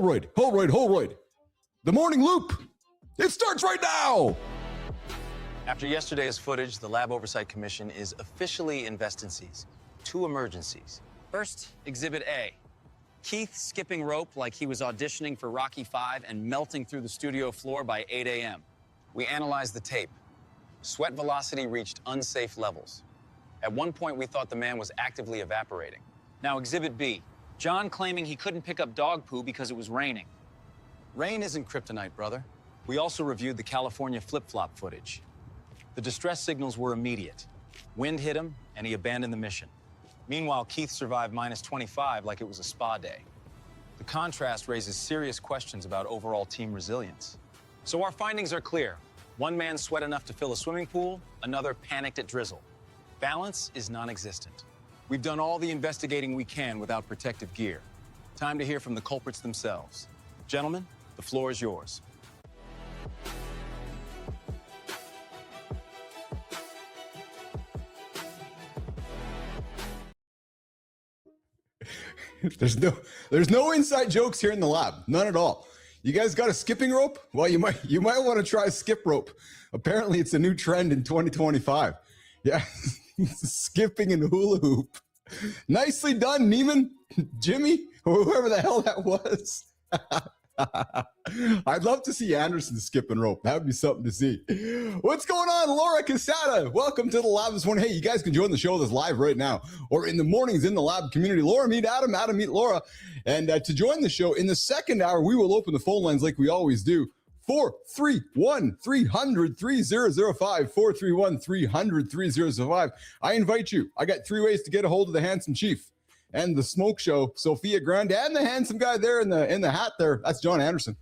Holroyd. The morning loop. It starts right now. After yesterday's footage, the Lab Oversight Commission is officially investigating 2 emergencies. First, Exhibit A. Keith skipping rope like he was auditioning for Rocky V and melting through the studio floor by 8 a.m. We analyzed the tape. Sweat velocity reached unsafe levels. At one point, we thought the man was actively evaporating. Now, Exhibit B. John claiming he couldn't pick up dog poo because it was raining. Rain isn't kryptonite, brother. We also reviewed the California flip-flop footage. The distress signals were immediate. Wind hit him, and he abandoned the mission. Meanwhile, Keith survived minus 25 like it was a spa day. The contrast raises serious questions about overall team resilience. So our findings are clear. One man sweat enough to fill a swimming pool, another panicked at drizzle. Balance is non-existent. We've done all the investigating we can without protective gear. Time to hear from the culprits themselves. Gentlemen, the floor is yours. There's no inside jokes here in the lab. None at all. You guys got a skipping rope? Well, you might want to try skip rope. Apparently, it's a new trend in 2025. Yeah, skipping and hula hoop. Nicely done, Neiman, Jimmy, or whoever the hell that was. I'd love to see Anderson skipping rope. That would be something to see. What's going on, Laura Casada? Welcome to the lab this morning. Hey, you guys can join the show that's live right now, or in the mornings in the lab community. Laura, meet Adam, Adam, meet Laura. And to join the show in the second hour, we will open the phone lines like we always do. 431-300-3005, 431-300-3005. I invite you. I got 3 ways to get a hold of the handsome chief and the smoke show, Sophia Grande, and the handsome guy there in the hat there. That's John Anderson.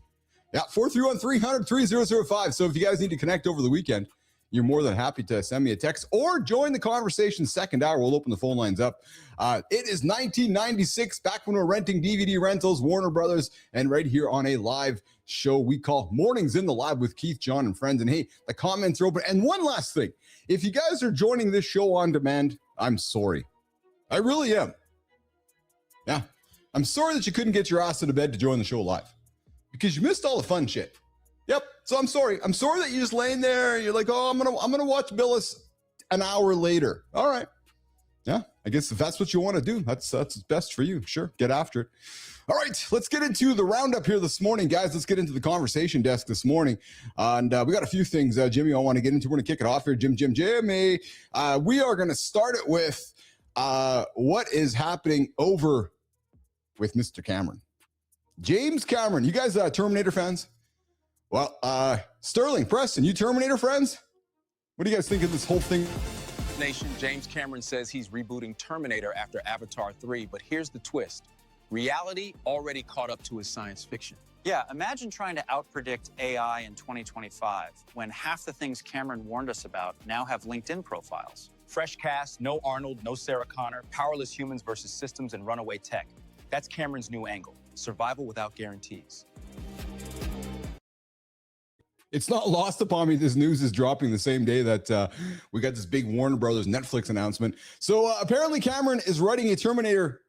Yeah, 431-300-3005. So if you guys need to connect over the weekend, you're more than happy to send me a text or join the conversation. Second hour, we'll open the phone lines up. It is 1996, back when we're renting DVD rentals, Warner Brothers, and right here on a live show we call Mornings in the Lab with Keith, John, and friends. And hey, the comments are open. And one last thing, if you guys are joining this show on demand, I'm sorry. I really am. Yeah, I'm sorry that you couldn't get your ass out of bed to join the show live because you missed all the fun shit. Yep. So I'm sorry. I'm sorry that you're just laying there. You're like, oh, I'm gonna watch Billis an hour later. All right. Yeah, I guess if that's what you want to do, that's best for you. Sure, get after it. All right, let's get into the roundup here this morning, guys. Let's get into the conversation desk this morning, and we got a few things, Jimmy, I want to get into. We're gonna kick it off here, Jimmy. We are gonna start it with what is happening over with Mr. Cameron, James Cameron. You guys, Terminator fans? Well, Sterling, Preston, you Terminator friends? What do you guys think of this whole thing? Nation, James Cameron says he's rebooting Terminator after Avatar 3, but here's the twist. Reality already caught up to his science fiction. Yeah, imagine trying to outpredict AI in 2025 when half the things Cameron warned us about now have LinkedIn profiles. Fresh cast, no Arnold, no Sarah Connor, powerless humans versus systems and runaway tech. That's Cameron's new angle, survival without guarantees. It's not lost upon me this news is dropping the same day that we got this big Warner Brothers Netflix announcement. So apparently Cameron is writing a Terminator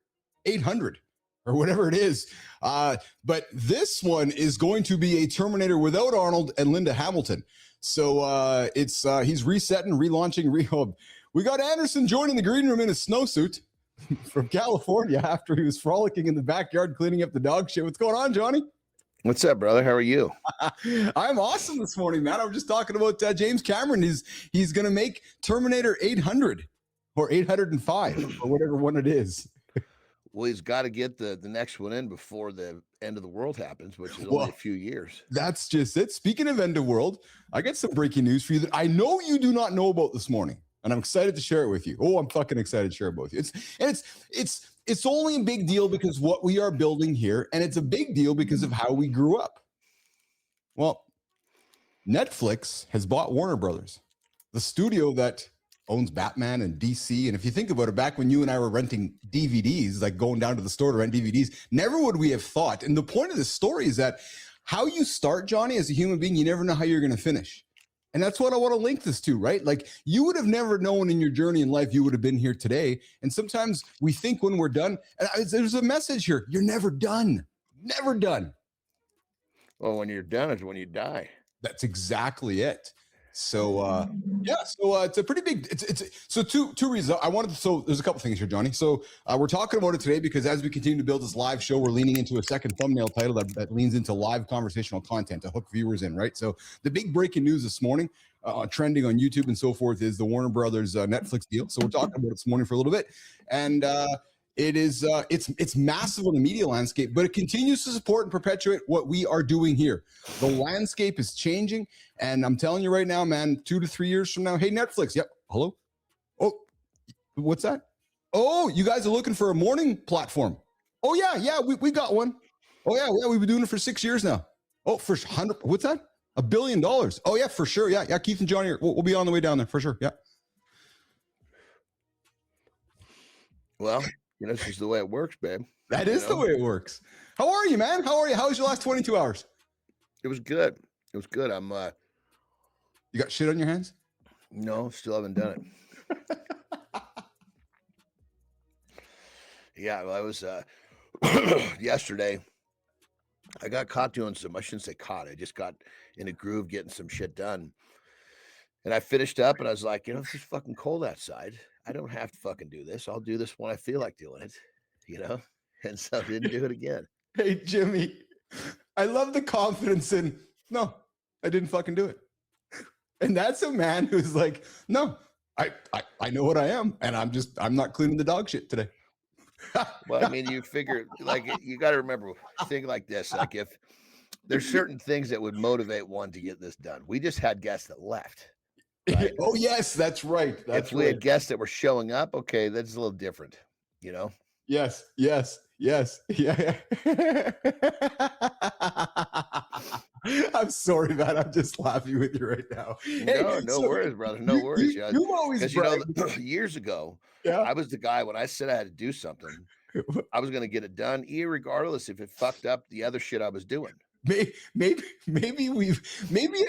800 or whatever it is. But this one is going to be a Terminator without Arnold and Linda Hamilton. So he's resetting, relaunching, we got Anderson joining the green room in a snowsuit from California after he was frolicking in the backyard cleaning up the dog shit. What's going on, Johnny? What's up, brother? How are you? I'm awesome this morning, man. I'm just talking about James Cameron. He's going to make Terminator 800 or 805 or whatever one it is. Well, he's got to get the next one in before the end of the world happens, which is only a few years. That's just it. Speaking of end of world, I got some breaking news for you that I know you do not know about this morning, and I'm excited to share it with you. Oh, I'm fucking excited to share it with you. It's only a big deal because what we are building here, and it's a big deal because of how we grew up. Well, Netflix has bought Warner Brothers, the studio that owns Batman and DC. And if you think about it, back when you and I were renting DVDs, like going down to the store to rent DVDs, never would we have thought. And the point of this story is that how you start, Johnny, as a human being, you never know how you're going to finish. And that's what I want to link this to, right? Like you would have never known in your journey in life, you would have been here today. And sometimes we think when we're done, and there's a message here, you're never done, never done. Well, when you're done is when you die. That's exactly it. So it's a pretty big. It's so two reasons I wanted. So there's a couple things here, Johnny. So we're talking about it today because as we continue to build this live show, we're leaning into a second thumbnail title that leans into live conversational content to hook viewers in. Right. So the big breaking news this morning, trending on YouTube and so forth, is the Warner Brothers Netflix deal. So we're talking about it this morning for a little bit, and it is it's massive on the media landscape, but it continues to support and perpetuate what we are doing here. The landscape is changing, and I'm telling you right now, man, 2 to 3 years from now, hey, Netflix, yep, hello? Oh, what's that? Oh, you guys are looking for a morning platform. Oh, yeah, we got one. Oh, yeah, we've been doing it for 6 years now. Oh, for 100, what's that? $1 billion. Oh, yeah, for sure. Yeah, Keith and Johnny, we'll be on the way down there for sure, yeah. Well, this is the way it works, babe. That is the way it works. How are you, man? How are you? How was your last 22 hours? It was good. It was good. I'm You got shit on your hands? No, still haven't done it. Yeah, well, I was yesterday. I got caught doing some, I shouldn't say caught. I just got in a groove getting some shit done. And I finished up and I was like, it's just fucking cold outside. I don't have to fucking do this. I'll do this when I feel like doing it, and so I didn't do it again. Hey, Jimmy, I love the confidence in, no, I didn't fucking do it. And that's a man who's like, no, I know what I am. And I'm not cleaning the dog shit today. Well, I mean, you figure you got to remember, think like this, like if there's certain things that would motivate one to get this done. We just had guests that left. Right? Oh, yes, that's right. If we had guests that were showing up, okay, that's a little different, Yes. Yeah. I'm sorry, man. I'm just laughing with you right now. No worries, brother. No worries. You always years ago, yeah. I was the guy when I said I had to do something, I was going to get it done, irregardless if it fucked up the other shit I was doing. Maybe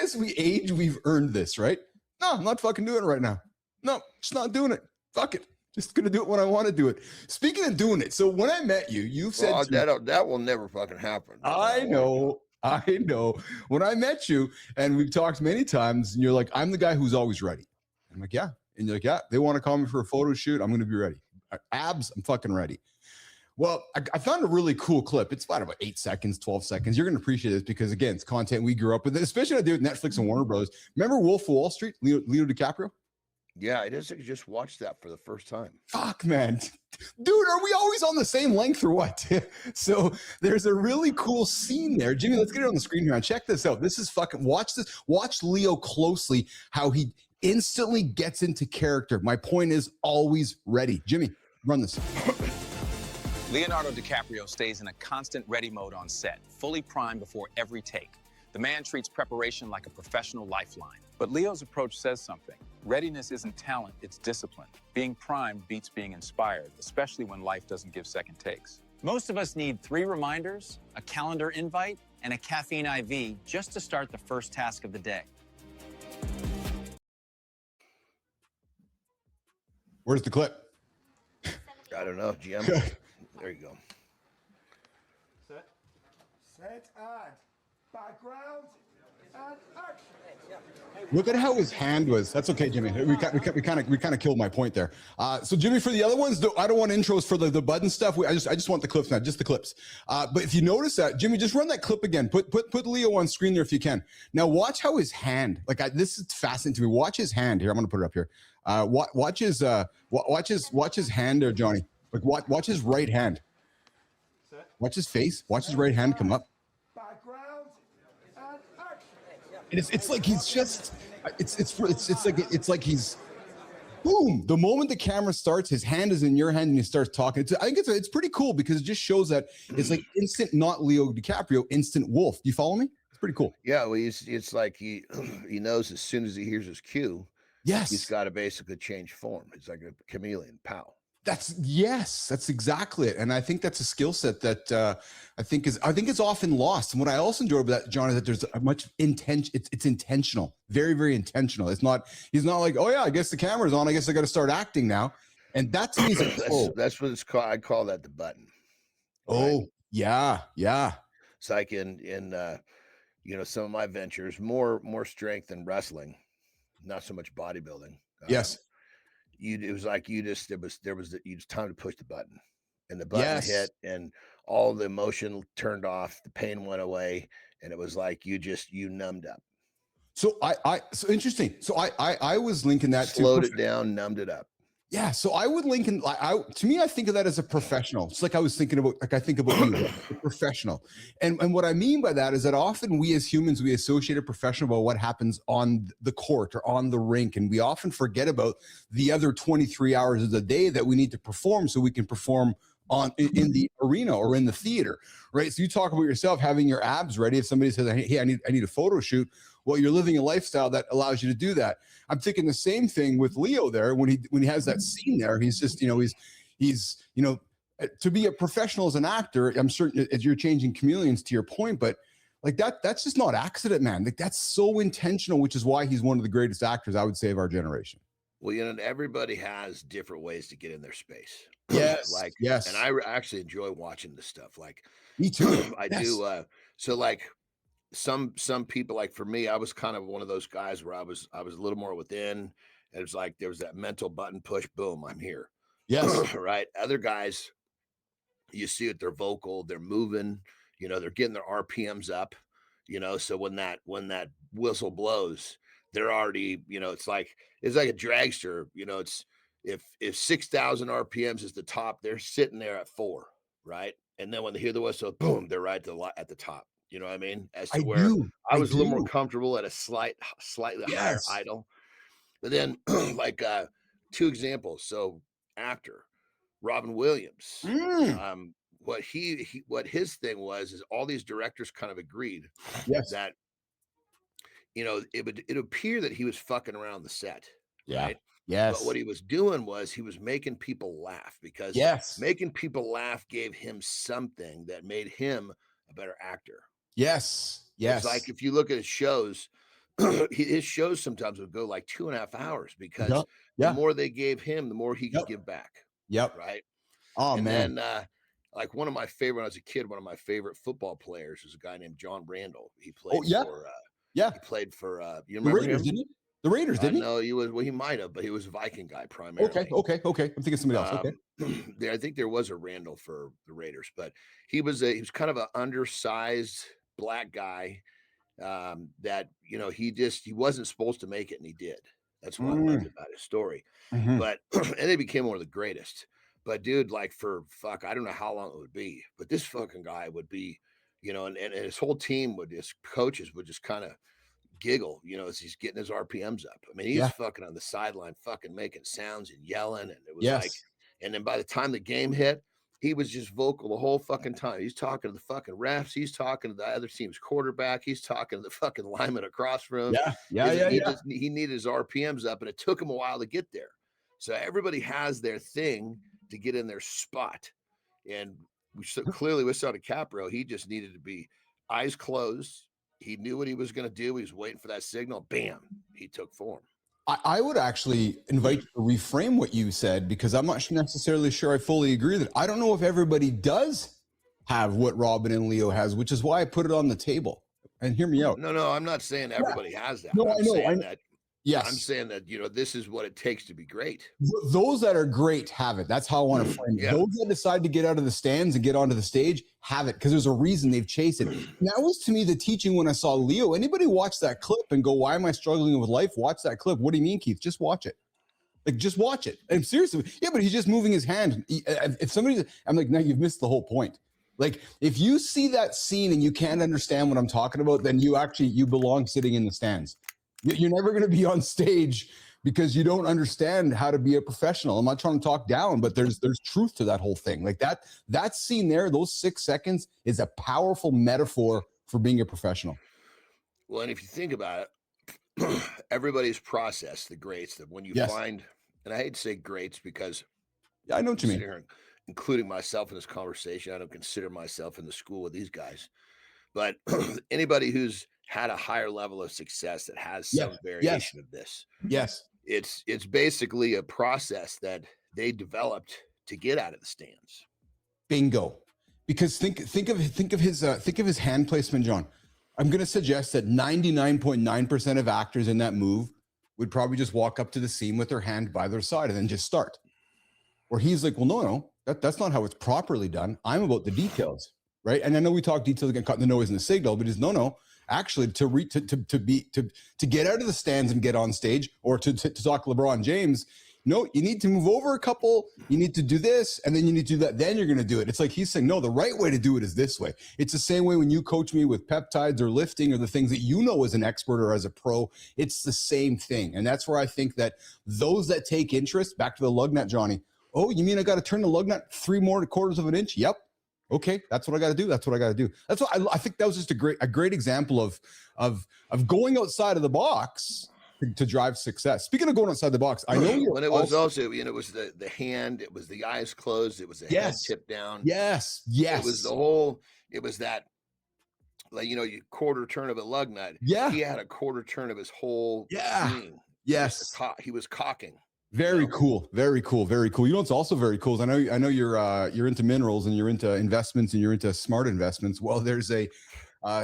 as we age, we've earned this, right? No, I'm not fucking doing it right now. No, just not doing it. Fuck it. Just gonna do it when I want to do it. Speaking of doing it, so when I met you, you've said that will never fucking happen. I know. When I met you, and we've talked many times, and you're like, I'm the guy who's always ready. I'm like, yeah. And you're like, yeah, they want to call me for a photo shoot. I'm gonna be ready. Abs, I'm fucking ready. Well, I found a really cool clip. It's about 8 seconds, 12 seconds. You're going to appreciate this because, again, it's content we grew up with, especially I did with Netflix and Warner Bros. Remember Wolf of Wall Street, Leo DiCaprio? Yeah, I just watched that for the first time. Fuck, man. Dude, are we always on the same length or what? So there's a really cool scene there. Jimmy, let's get it on the screen here. And check this out. This is fucking, watch this. Watch Leo closely, how he instantly gets into character. My point is always ready. Jimmy, run this. Leonardo DiCaprio stays in a constant ready mode on set, fully primed before every take. The man treats preparation like a professional lifeline. But Leo's approach says something. Readiness isn't talent, it's discipline. Being primed beats being inspired, especially when life doesn't give second takes. Most of us need 3 reminders, a calendar invite, and a caffeine IV just to start the first task of the day. Where's the clip? I don't know, Jim. There you go. Set and background and action. Look at how his hand was. That's okay, Jimmy. We kind of killed my point there. So Jimmy, for the other ones, I don't want intros for the button stuff. I just want the clips now, just the clips. But if you notice that, Jimmy, just run that clip again. Put Leo on screen there if you can. Now watch how his hand. This is fascinating to me. Watch his hand here. I'm going to put it up here. Watch his hand there, Johnny. Like watch his right hand. Watch his face. Watch his right hand come up. Background and action. And it's like he's just it's like he's boom. The moment the camera starts, his hand is in your hand and he starts talking. I think it's pretty cool because it just shows that it's like instant, not Leo DiCaprio, instant Wolf. Do you follow me? It's pretty cool. Yeah, well, it's like he knows as soon as he hears his cue, yes, he's got to basically change form. It's like a chameleon. Pow. That's exactly it. And I think that's a skill set that I think it's often lost. And what I also enjoy about that, John, is that there's a much intention. It's intentional, very, very intentional. He's not like, oh yeah, I guess the camera's on. I guess I got to start acting now. And that's that's what it's called. I call that the button. Oh, right? Yeah. It's like in some of my ventures, more strength and wrestling, not so much bodybuilding. Yes. It was like you just time to push the button, and the button Yes. hit, and all the emotion turned off, the pain went away, and it was like you numbed up. So so interesting. So I was linking that slowed it down, numbed it up. Yeah, so I would link in. To me, I think of that as a professional. It's like I was thinking about, like I think about you, a professional. And what I mean by that is that often we as humans, we associate a professional about what happens on the court or on the rink, and we often forget about the other 23 hours of the day that we need to perform so we can perform in the arena or in the theater, right? So you talk about yourself having your abs ready. If somebody says, "Hey, I need a photo shoot," well, you're living a lifestyle that allows you to do that. I'm thinking the same thing with Leo there when he has that scene there. He's just, he's to be a professional as an actor. I'm certain as you're changing chameleons to your point, but like that's just not accident, man. Like that's so intentional, which is why he's one of the greatest actors, I would say, of our generation. Well, everybody has different ways to get in their space. Yes. Yes. And I actually enjoy watching this stuff. Like me too. I do. So like some people, like for me, I was kind of one of those guys where I was a little more within. It was like there was that mental button push, boom, I'm here. Yes. Right. Other guys, you see it, they're vocal, they're moving, they're getting their RPMs up, so when that whistle blows, they're already, it's like a dragster, it's if 6,000 RPMs is the top, they're sitting there at 4, right? And then when they hear the whistle, boom, they're right at the top. You know what I mean? As to I was a little more comfortable at a slightly higher idle. But then like 2 examples. So actor Robin Williams, what his thing was is all these directors kind of agreed that it would appear that he was fucking around the set. Yeah. Right? Yes. But what he was doing was he was making people laugh, because making people laugh gave him something that made him a better actor. Yes. Yes. It's like if you look at his shows, his shows sometimes would go like 2.5 hours because the more they gave him, the more he could give back. Yep. Right. Oh, and man. Then, like one of my favorite, when I was a kid, one of my favorite football players was a guy named John Randle. He played he played for you remember the Raiders, him? didn't he? The Raiders, didn't he? No, he might have, but he was a Viking guy primarily. Okay. I'm thinking somebody else. Okay. I think there was a Randle for the Raiders, but he was kind of an undersized black guy that he wasn't supposed to make it, and he did. That's what I loved about his story. But and they became one of the greatest. But dude, like I don't know how long it would be, but this fucking guy would be, and his whole team his coaches would just kind of giggle, as he's getting his RPMs up. I mean, he's fucking on the sideline, fucking making sounds and yelling, and it was like, and then by the time the game hit, he was just vocal the whole fucking time. He's talking to the fucking refs, he's talking to the other team's quarterback, he's talking to the fucking lineman across from him. He needed his RPMs up, and it took him a while to get there. So everybody has their thing to get in their spot, and we saw DiCaprio. He just needed to be eyes closed. He knew what he was going to do. He was waiting for that signal. Bam, he took form. I would actually invite you to reframe what you said, because I'm not necessarily sure I fully agree that I don't know if everybody does have what Robin and Leo has, which is why I put it on the table. And hear me out. No, I'm not saying everybody has that. No, I know. Yes. I'm saying that, this is what it takes to be great. Those that are great have it. That's how I want to frame it. Those that decide to get out of the stands and get onto the stage have it, because there's a reason they've chased it. And that was, to me, the teaching when I saw Leo. Anybody watch that clip and go, why am I struggling with life? Watch that clip. What do you mean, Keith? Just watch it. Like, just watch it. And seriously, but he's just moving his hand. I'm like, no, you've missed the whole point. Like, if you see that scene and you can't understand what I'm talking about, then you belong sitting in the stands. You're never going to be on stage because you don't understand how to be a professional. I'm not trying to talk down, but there's truth to that whole thing. Like that scene there, those 6 seconds is a powerful metaphor for being a professional. Well, and if you think about it, everybody's process, the greats, that when you find, and I hate to say greats because I know what you mean. Here, including myself in this conversation, I don't consider myself in the school with these guys, but anybody who's had a higher level of success that has some variation of this. Yes. It's basically a process that they developed to get out of the stands. Bingo. Because think of his hand placement, John. I'm going to suggest that 99.9% of actors in that move would probably just walk up to the scene with their hand by their side and then just start. Where he's like, well, no, that's not how it's properly done. I'm about the details, right? And I know we talk details, get caught in the noise and the signal, but it's no. Actually, to get out of the stands and get on stage, or to talk LeBron James, no, you need to move over a couple. You need to do this, and then you need to do that. Then you're going to do it. It's like he's saying, no, the right way to do it is this way. It's the same way when you coach me with peptides or lifting or the things that you know as an expert or as a pro. It's the same thing, and that's where I think that those that take interest, back to the lug nut, Johnny. Oh, you mean I got to turn the lug nut 3 more quarters of an inch? Yep. Okay, that's what I got to do. That's what I got to do. That's what I think that was just a great example of going outside of the box to drive success. Speaking of going outside the box, I know when it was also, it was the hand, it was the eyes closed, it was the head tipped down. Yes. It was the whole, it was that, like, you quarter turn of a lug nut. Yeah. He had a quarter turn of his whole being. Yes. He was cocking. Very cool. Very cool. Very cool. You know what's also very cool is I know you're into minerals and you're into investments and you're into smart investments. Well, there's a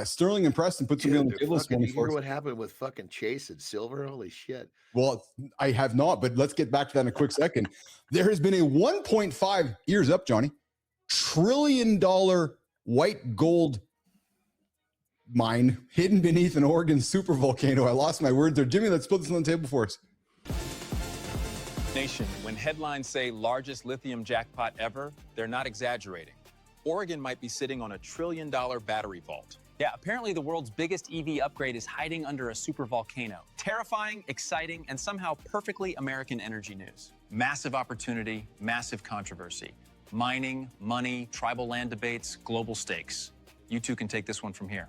Sterling and Preston put something on the table this morning. Did you hear what happened with fucking Chase and Silver? Holy shit. Well, I have not, but let's get back to that in a quick second. There has been a 1.5 ears up, Johnny, $1 trillion white gold mine hidden beneath an Oregon supervolcano. I lost my words there. Jimmy, let's put this on the table for us. Nation, when headlines say largest lithium jackpot ever, they're not exaggerating. Oregon might be sitting on $1 trillion battery vault. Yeah, apparently the world's biggest EV upgrade is hiding under a supervolcano. Terrifying, exciting, and somehow perfectly American energy news. Massive opportunity, massive controversy. Mining, money, tribal land debates, global stakes. You two can take this one from here.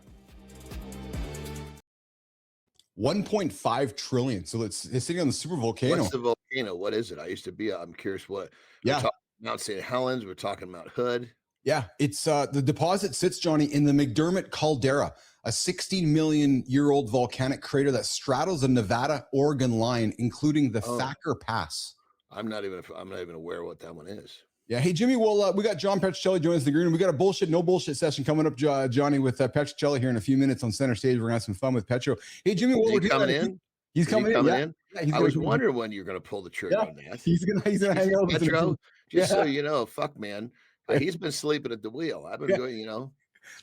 1.5 trillion. So it's sitting on the supervolcano. What's the volcano? What is it? I'm curious what. We're talking Mount St. Helens. We're talking Mount Hood. Yeah, it's the deposit sits, Johnny, in the McDermott caldera, a 16 million year old volcanic crater that straddles the Nevada-Oregon line, including the Thacker Pass. I'm not even aware what that one is. Yeah. Hey, Jimmy. Well, we got John Petrocelli joining us in the green room. We got a no bullshit session coming up, Johnny, with Petrocelli here in a few minutes on center stage. We're gonna have some fun with Petro. Hey, Jimmy, what we're coming in? He's coming in. Yeah, I was wondering when you're going to pull the trigger on that. He's gonna hang out with Petro. Just so you know, fuck man, he's been sleeping at the wheel. I've been doing,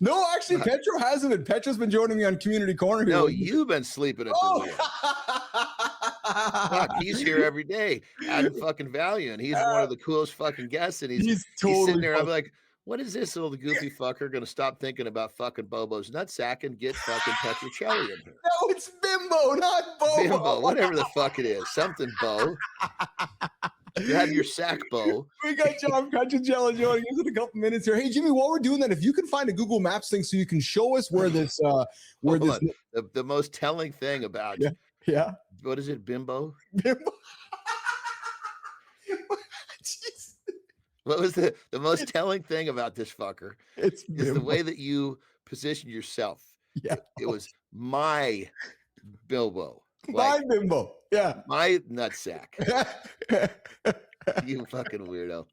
No, actually, Petro hasn't been. Petro's been joining me on Community Corner. No, you've been sleeping at the wheel. Fuck, he's here every day adding fucking value, and he's one of the coolest fucking guests. And he's totally sitting there. I'm like, what is this little goofy fucker going to stop thinking about fucking Bobo's nutsack and get fucking Petrocelli in here? No, it's Bimbo, not Bobo. Bimbo, whatever the fuck it is. Something, Bo. You have your sack, Bo. We got John Petrocelli joining us in a couple minutes here. Hey, Jimmy, while we're doing that, if you can find a Google Maps thing so you can show us where this, the most telling thing about, what is it, Bimbo? Bimbo. What was the most telling thing about this fucker? Is the way that you positioned yourself. Yeah. It was my Bilbo. My Bimbo. Yeah. My nutsack. You fucking weirdo.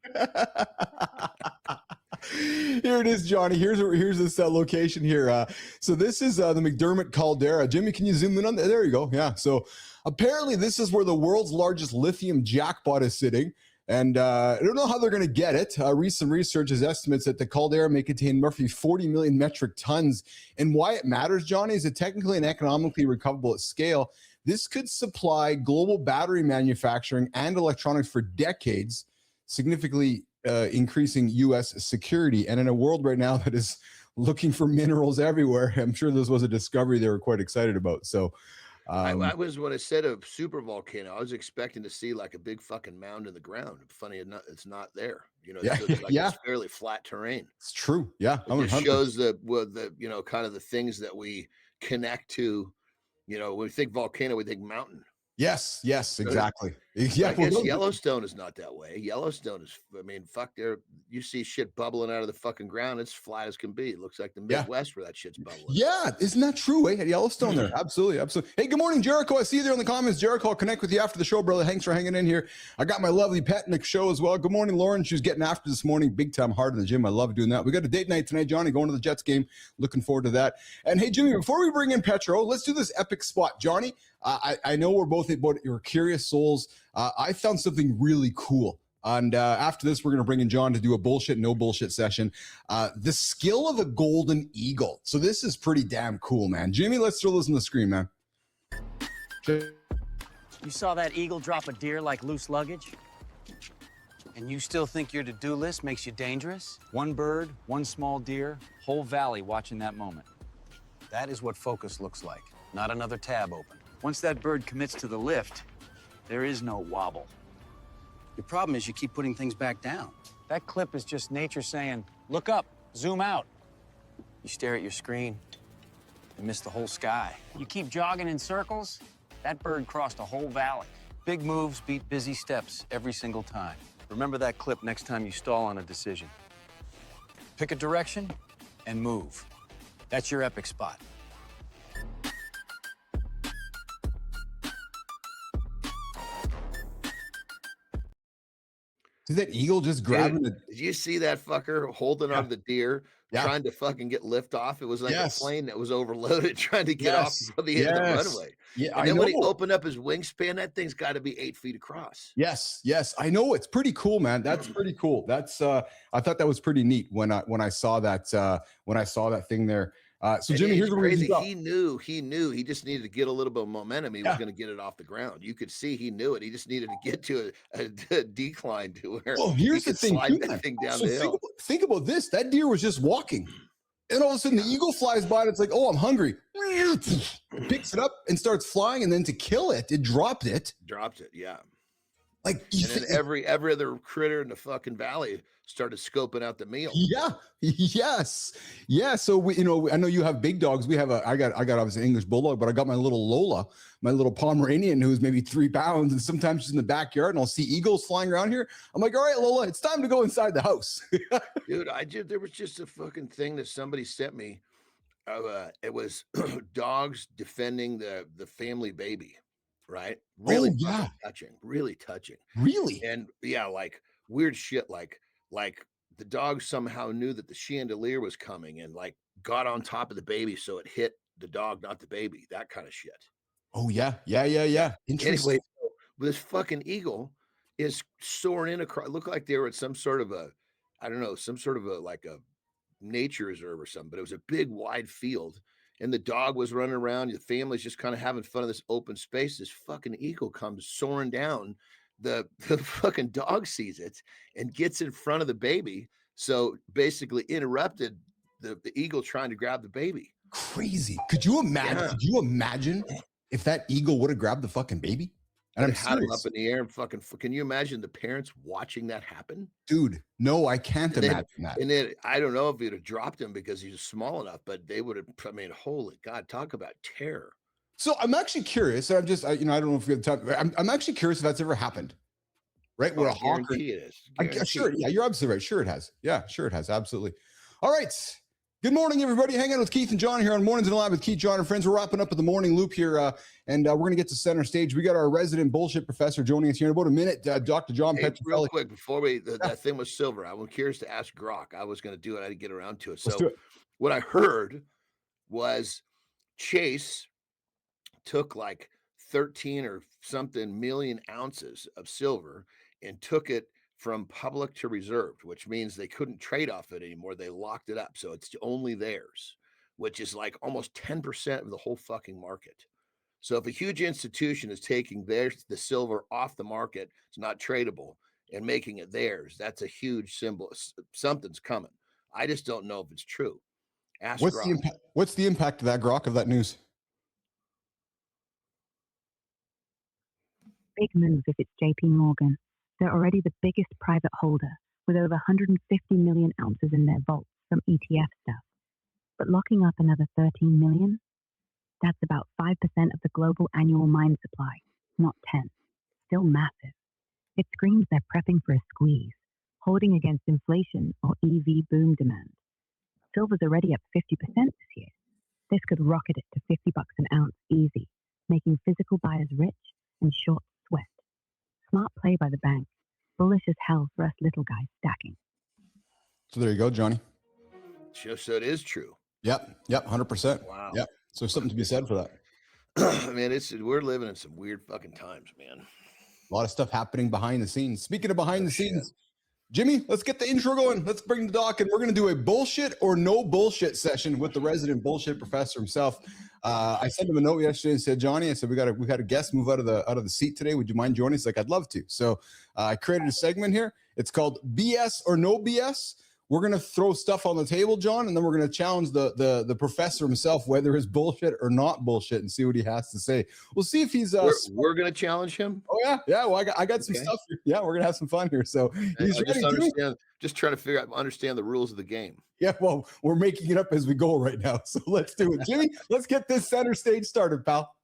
Here it is, Johnny. Here's this location here. So this is the McDermott caldera. Jimmy, can you zoom in on that? There you go. Yeah. So apparently this is where the world's largest lithium jackpot is sitting. And I don't know how they're going to get it. Recent research has estimates that the caldera may contain roughly 40 million metric tons. And why it matters, Johnny, is it technically and economically recoverable at scale. This could supply global battery manufacturing and electronics for decades, significantly increasing U.S. security. And in a world right now that is looking for minerals everywhere, I'm sure this was a discovery they were quite excited about. So I was, when I said a super volcano, I was expecting to see like a big fucking mound in the ground. Funny enough, it's not there. It's fairly flat terrain. It's true. Yeah. It just shows the kind of the things that we connect to. When we think volcano, we think mountain. Yes, exactly. Yeah, I guess Yellowstone is not that way. Yellowstone is, I mean, fuck, you see shit bubbling out of the fucking ground. It's flat as can be. It looks like the Midwest where that shit's bubbling. Yeah, isn't that true? At Yellowstone there. Absolutely. Hey, good morning, Jericho. I see you there in the comments. Jericho, I'll connect with you after the show, brother. Thanks for hanging in here. I got my lovely pet in the show as well. Good morning, Lauren. She's getting after this morning, big time hard in the gym. I love doing that. We got a date night tonight, Johnny, going to the Jets game. Looking forward to that. And hey, Jimmy, before we bring in Petro, let's do this epic spot. Johnny, I know we're both your curious souls. I found something really cool. And after this, we're going to bring in John to do a bullshit, no bullshit session. The skill of a golden eagle. So this is pretty damn cool, man. Jimmy, let's throw this on the screen, man. You saw that eagle drop a deer like loose luggage? And you still think your to-do list makes you dangerous? One bird, one small deer, whole valley watching that moment. That is what focus looks like, not another tab open. Once that bird commits to the lift, there is no wobble. Your problem is you keep putting things back down. That clip is just nature saying, look up, zoom out. You stare at your screen and miss the whole sky. You keep jogging in circles, that bird crossed a whole valley. Big moves beat busy steps every single time. Remember that clip next time you stall on a decision. Pick a direction and move. That's your epic spot. Is that eagle just grabbing it? Did you see that fucker holding on to the deer, trying to fucking get lift off? It was like a plane that was overloaded trying to get off the end of the runway. Yeah, and then when he opened up his wingspan, that thing's got to be 8 feet across. Yes, I know. It's pretty cool, man. That's pretty cool. That's I thought that was pretty neat when I saw that thing there. So Jimmy, here's crazy. He knew. He just needed to get a little bit of momentum. He was going to get it off the ground. You could see he knew it. He just needed to get to a decline to where. Well, here's the thing. Slide that thing down the hill. Think about this. That deer was just walking, and all of a sudden the eagle flies by, and it's like, oh, I'm hungry. It picks it up and starts flying, and then to kill it, it dropped it. Yeah. Like, and then every other critter in the fucking valley started scoping out the meal. Yeah. So we, I know you have big dogs. We have I got obviously English bulldog, but I got my little Lola, my little Pomeranian, who's maybe 3 pounds, and sometimes she's in the backyard, and I'll see eagles flying around here. I'm like, all right, Lola, it's time to go inside the house. Dude, there was just a fucking thing that somebody sent me. It was dogs defending the family baby. Right? Really touching. Really touching. Really? And like weird shit like the dog somehow knew that the chandelier was coming and like got on top of the baby so it hit the dog, not the baby. That kind of shit. Oh yeah. Interesting. Anyway, this fucking eagle is soaring in across. Looked like they were at some sort of a like a nature reserve or something, but it was a big wide field. And the dog was running around. The family's just kind of having fun in this open space. This fucking eagle comes soaring down. The fucking dog sees it and gets in front of the baby. So basically interrupted the eagle trying to grab the baby. Crazy. Could you imagine? Yeah. Could you imagine if that eagle would have grabbed the fucking baby? And I'm had him up in the air and fucking. Can you imagine the parents watching that happen? Dude, no, I can't imagine that. And then I don't know if he'd have dropped him because he's small enough, but they would have. I mean, holy God, talk about terror. So I'm actually curious. I'm just, I don't know if we have time. I'm actually curious if that's ever happened. Right? Where a hawk. It is. Sure. Yeah, you're absolutely right. Sure, it has. Yeah, sure, it has. Absolutely. All right. Good morning, everybody. Hanging out with Keith and John here on Mornings and Live with Keith, John, and friends. We're wrapping up with the morning loop here, and we're going to get to center stage. We got our resident bullshit professor joining us here in about a minute, Dr. John Petrocelli. Real quick, before that thing was silver. I was curious to ask Grok. I was going to do it. I didn't get around to it. So what I heard was Chase took like 13 or something million ounces of silver and took it from public to reserved, which means they couldn't trade off it anymore. They locked it up. So it's only theirs, which is like almost 10% of the whole fucking market. So if a huge institution is taking the silver off the market, it's not tradable, and making it theirs, that's a huge symbol. Something's coming. I just don't know if it's true. Ask Grok. What's the impact of that, Grok, of that news? Big move if it's JP Morgan. They're already the biggest private holder, with over 150 million ounces in their vaults from ETF stuff. But locking up another 13 million? That's about 5% of the global annual mine supply. not tense, still massive. It screams they're prepping for a squeeze, holding against inflation or EV boom demand. Silver's already up 50% this year. This could rocket it to $50 an ounce easy, making physical buyers rich and short sweat. Smart play by the bank. Bullish as hell for us little guys stacking. So there you go, Johnny. So it is true. Yep, 100%. Wow. Yep. So something to be said for that. Man, we're living in some weird fucking times, man. A lot of stuff happening behind the scenes. Speaking of behind the scenes, Jimmy, let's get the intro going. Let's bring the doc, and we're going to do a bullshit or no bullshit session with the resident bullshit professor himself. I sent him a note yesterday and said, Johnny, I said, we got a guest move out of the seat today. Would you mind joining? He's like, I'd love to. So I created a segment here. It's called BS or no BS. We're going to throw stuff on the table, John, and then we're going to challenge the professor himself, whether it's bullshit or not bullshit, and see what he has to say. We'll see if he's we're going to challenge him. Oh yeah. Well, I got some stuff here. Yeah, we're going to have some fun here. So he's ready. Just trying to understand the rules of the game. Yeah, well, we're making it up as we go right now. So let's do it. Jimmy, let's get this center stage started, pal.